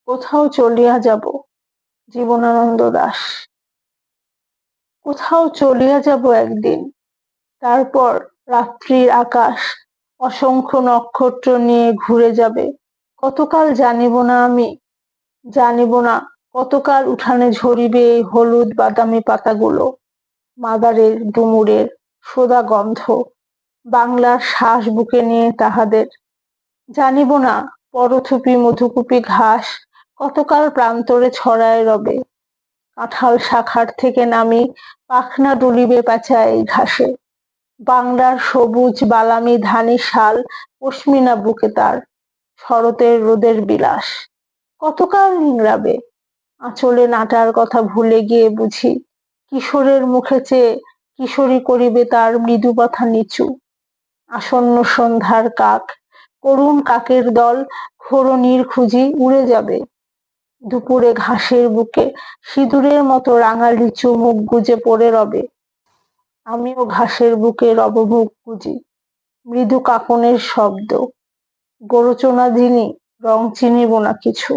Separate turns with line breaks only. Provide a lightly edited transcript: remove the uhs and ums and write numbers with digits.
কোথাও চলিয়া যাব জীবনানন্দ দাশ। কোথাও চলিয়া যাব একদিন, তারপর রাত্রির আকাশ অসংখ্য নক্ষত্র নিয়ে ঘুরে যাবে। কতকাল জানিব না আমি, জানিব না কতকাল উঠানে ঝরিবে এই হলুদ বাদামি পাতাগুলো। মাদারের ডুমুরের সোদা গন্ধ, বাংলার শ্বাস বুকে নিয়ে তাহাদের। জানিব না পরথুপি মধুকুপি ঘাস কতকাল প্রান্তরে ছড়ায় রবে। কাঁঠাল শাখার থেকে নামি পাখনা ডুলিবে পেঁচা এই ঘাসে। বাংলার সবুজ বালামি ধানি শাল পশমিনা বুকে তার, শরতের রোদের বিলাস কতকাল নিংড়াবে। আঁচলে নাটার কথা ভুলে গিয়ে বুঝি কিশোরের মুখে চেয়ে কিশোরী করিবে তার মৃদু কথা নিচু। আসন্ন সন্ধ্যার কাক, করুণ কাকের দল ঘোড়নির খুঁজি উড়ে যাবে। দুপুরে ঘাসের বুকে সিঁদুরের মতো রাঙা লিচু মুখ গুজে পড়ে রবে। আমিও ঘাসের বুকে রব মুখ গুজি। মৃদু কাঁপনের শব্দ, গোরচনা দিনই রং চিনিব না কিছু।